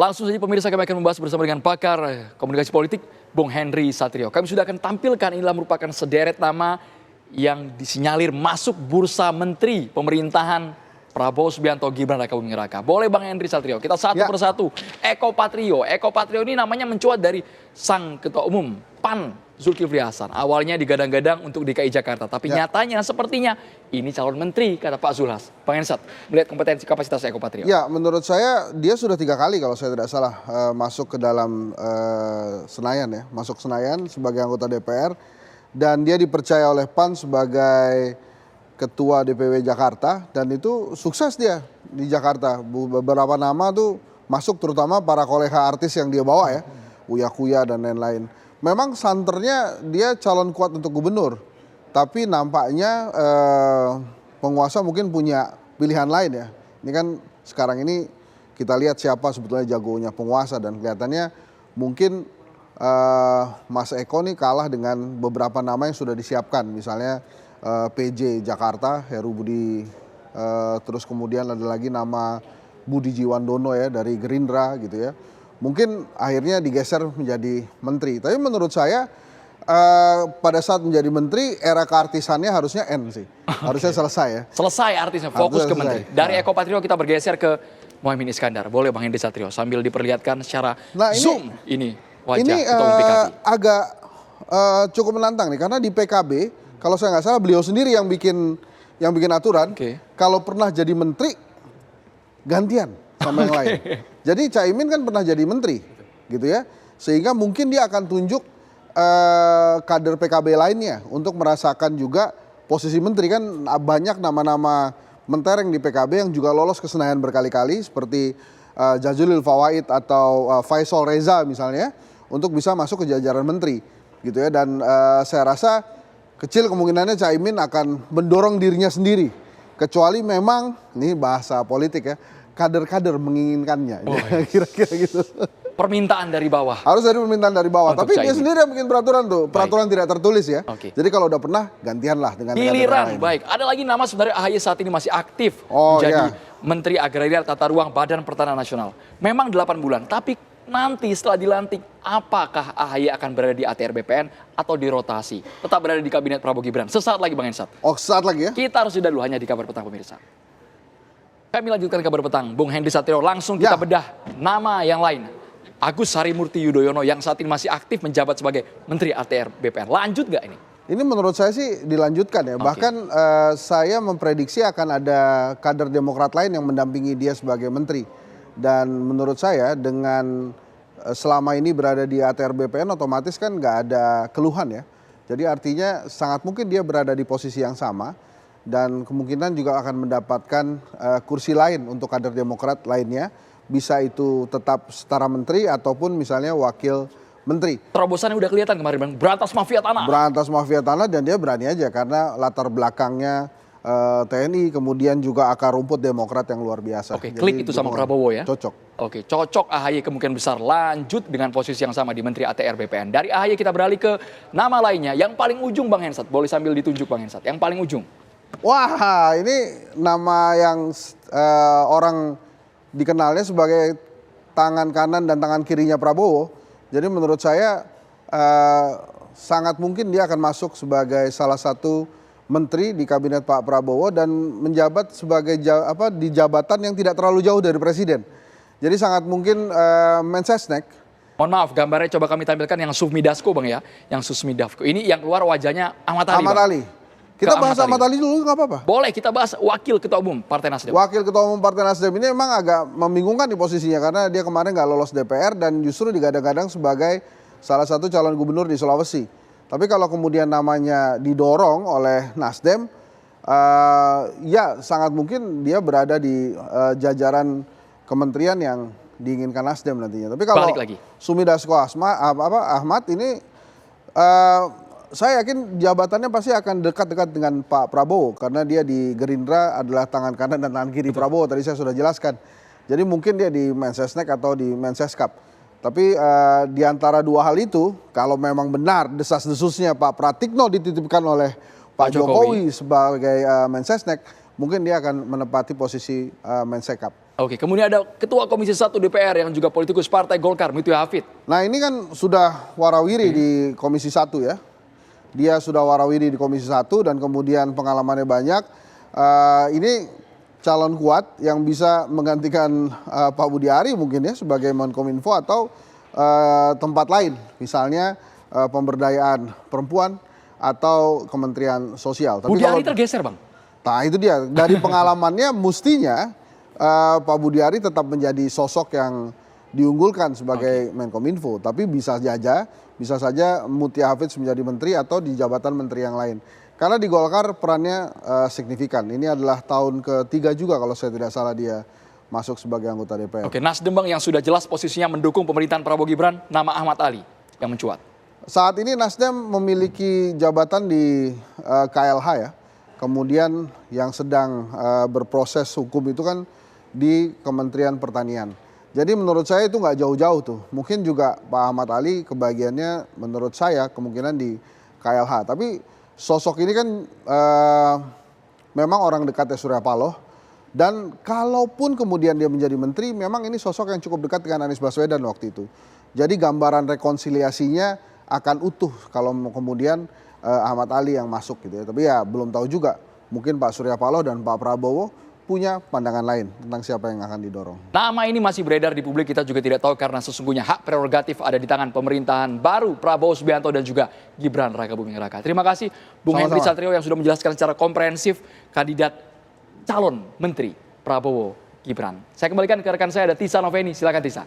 Langsung saja pemirsa, kami akan membahas bersama dengan pakar komunikasi politik Bung Henry Satrio. Kami sudah akan tampilkan, inilah merupakan sederet nama yang disinyalir masuk bursa menteri pemerintahan Prabowo Subianto Gibran Raka Buming Raka. Boleh Bang Henry Satrio, kita satu persatu. Eko Patrio. Eko Patrio ini namanya mencuat dari sang ketua umum PAN Zulkifli Hasan. Awalnya digadang-gadang untuk DKI Jakarta, tapi nyatanya sepertinya ini calon menteri, kata Pak Zulhas. Bang Henry, melihat kompetensi kapasitas Eko Patrio. Ya, menurut saya dia sudah 3 kali kalau saya tidak salah masuk ke dalam Senayan ya, masuk Senayan sebagai anggota DPR, dan dia dipercaya oleh PAN sebagai ketua DPW Jakarta, dan itu sukses dia di Jakarta. Beberapa nama tuh masuk, terutama para kolega artis yang dia bawa ya, Uya Kuya dan lain-lain. Memang santernya dia calon kuat untuk gubernur, tapi nampaknya penguasa mungkin punya pilihan lain ya. Ini kan sekarang ini kita lihat siapa sebetulnya jagonya penguasa, dan kelihatannya mungkin Mas Eko nih kalah dengan beberapa nama yang sudah disiapkan, misalnya PJ Jakarta, Heru Budi, terus kemudian ada lagi nama Budi Jiwandono ya dari Gerindra gitu ya. Mungkin akhirnya digeser menjadi menteri. Tapi menurut saya pada saat menjadi menteri era keartisannya harusnya end sih. Harusnya selesai ya. Selesai artisnya, fokus ke menteri. Dari Eko Patrio kita bergeser ke Muhaimin Iskandar. Boleh Bang Henry Satrio sambil diperlihatkan secara zoom ini wajah ketua umum PKB. Agak cukup menantang nih, karena di PKB kalau saya nggak salah beliau sendiri yang bikin aturan. Kalau pernah jadi menteri gantian sama yang lain. Jadi Caimin kan pernah jadi menteri gitu ya, sehingga mungkin dia akan tunjuk kader PKB lainnya untuk merasakan juga posisi menteri. Kan banyak nama-nama mentereng di PKB yang juga lolos ke Senayan berkali-kali, seperti Jazilul Fawait atau Faisal Reza misalnya, untuk bisa masuk ke jajaran menteri gitu ya. Dan saya rasa kecil kemungkinannya Caimin akan mendorong dirinya sendiri, kecuali memang ini bahasa politik ya, kader-kader menginginkannya, kira-kira gitu. Permintaan dari bawah. Harus dari permintaan dari bawah. Untuk tapi Caimin. dia sendiri yang bikin peraturan tuh, peraturan tidak tertulis ya. Jadi kalau udah pernah gantianlah dengan giliran. Baik, ada lagi nama sebenarnya AHY saat ini masih aktif menjadi Menteri Agraria Tata Ruang Badan Pertanahan Nasional. Memang 8 bulan, tapi nanti setelah dilantik, apakah AHY akan berada di ATR BPN atau dirotasi? Tetap berada di kabinet Prabowo Gibran. Sesaat lagi Bang Hensat. Oh, sesaat lagi ya? Kita harus jeda dulu hanya di Kabar Petang pemirsa. Kami lanjutkan Kabar Petang. Bung Henry Satrio, langsung kita bedah nama yang lain. Agus Harimurti Yudhoyono yang saat ini masih aktif menjabat sebagai Menteri ATR BPN. Lanjut nggak ini? Ini menurut saya sih dilanjutkan ya. Bahkan saya memprediksi akan ada kader Demokrat lain yang mendampingi dia sebagai menteri. Dan menurut saya dengan selama ini berada di ATR BPN otomatis kan nggak ada keluhan ya. Jadi artinya sangat mungkin dia berada di posisi yang sama. Dan kemungkinan juga akan mendapatkan kursi lain untuk kader Demokrat lainnya. Bisa itu tetap setara menteri ataupun misalnya wakil menteri. Terobosannya udah kelihatan kemarin Bang, berantas mafia tanah. Berantas mafia tanah, dan dia berani aja karena latar belakangnya TNI, kemudian juga akar rumput Demokrat yang luar biasa. Oke, klik itu sama Prabowo ya? Cocok. Oke, cocok AHY kemungkinan besar lanjut dengan posisi yang sama di Menteri ATR BPN. Dari AHY kita beralih ke nama lainnya, yang paling ujung Bang Hensat. Boleh sambil ditunjuk Bang Hensat, yang paling ujung. Wah, ini nama yang orang dikenalnya sebagai tangan kanan dan tangan kirinya Prabowo. Jadi menurut saya sangat mungkin dia akan masuk sebagai salah satu menteri di kabinet Pak Prabowo dan menjabat sebagai di jabatan yang tidak terlalu jauh dari presiden. Jadi sangat mungkin Mensesnek. Mohon maaf, gambarnya coba kami tampilkan yang Sufmi Dasko Bang ya, yang Susmi Dasko. Ini yang keluar wajahnya Ahmad Ali. Ahmad Ali. Kita bahas Ahmad Ali dulu nggak apa-apa? Boleh, kita bahas Wakil Ketua Umum Partai Nasdem. Wakil Ketua Umum Partai Nasdem ini memang agak membingungkan di posisinya karena dia kemarin nggak lolos DPR dan justru digadang-gadang sebagai salah satu calon gubernur di Sulawesi. Tapi kalau kemudian namanya didorong oleh Nasdem, ya sangat mungkin dia berada di jajaran kementerian yang diinginkan Nasdem nantinya. Tapi kalau Sumi Dasko Ahmad ini saya yakin jabatannya pasti akan dekat-dekat dengan Pak Prabowo karena dia di Gerindra adalah tangan kanan dan tangan kiri Prabowo, tadi saya sudah jelaskan. Jadi mungkin dia di Mensesnek atau di Menseskap. Tapi di antara dua hal itu, kalau memang benar desas-desusnya Pak Pratikno dititipkan oleh Pak Jokowi sebagai Mensesnek, mungkin dia akan menempati posisi Mensekap. Oke, kemudian ada Ketua Komisi 1 DPR yang juga politikus Partai Golkar, Mutia Hafid. Nah ini kan sudah warawiri di Komisi 1 ya. Dia sudah warawiri di Komisi 1 dan kemudian pengalamannya banyak. Ini calon kuat yang bisa menggantikan Pak Budi Ari mungkin ya sebagai Menkominfo atau tempat lain. Misalnya pemberdayaan perempuan atau Kementerian Sosial. Budi Ari tergeser, Bang. Nah itu dia, dari pengalamannya mestinya Pak Budi Ari tetap menjadi sosok yang diunggulkan sebagai Menkominfo. Tapi bisa saja Mutia Hafid menjadi menteri atau di jabatan menteri yang lain. Karena di Golkar perannya signifikan. Ini adalah tahun ketiga juga kalau saya tidak salah dia masuk sebagai anggota DPR. Oke, Nasdem, Bang, yang sudah jelas posisinya mendukung pemerintahan Prabowo Gibran, nama Ahmad Ali yang mencuat. Saat ini Nasdem memiliki jabatan di KLH ya. Kemudian yang sedang berproses hukum itu kan di Kementerian Pertanian. Jadi menurut saya itu nggak jauh-jauh tuh. Mungkin juga Pak Ahmad Ali kebagiannya menurut saya kemungkinan di KLH. Tapi sosok ini kan memang orang dekatnya Surya Paloh. Dan kalaupun kemudian dia menjadi menteri, memang ini sosok yang cukup dekat dengan Anies Baswedan waktu itu. Jadi gambaran rekonsiliasinya akan utuh kalau kemudian Ahmad Ali yang masuk gitu ya. Tapi ya belum tahu juga. Mungkin Pak Surya Paloh dan Pak Prabowo punya pandangan lain tentang siapa yang akan didorong. Nama ini masih beredar di publik, kita juga tidak tahu karena sesungguhnya hak prerogatif ada di tangan pemerintahan baru Prabowo Subianto dan juga Gibran Rakabuming Raka. Terima kasih Bung Henry Satrio yang sudah menjelaskan secara komprehensif kandidat calon menteri Prabowo Gibran. Saya kembalikan ke rekan saya, ada Tisa Noveni. Silakan Tisa.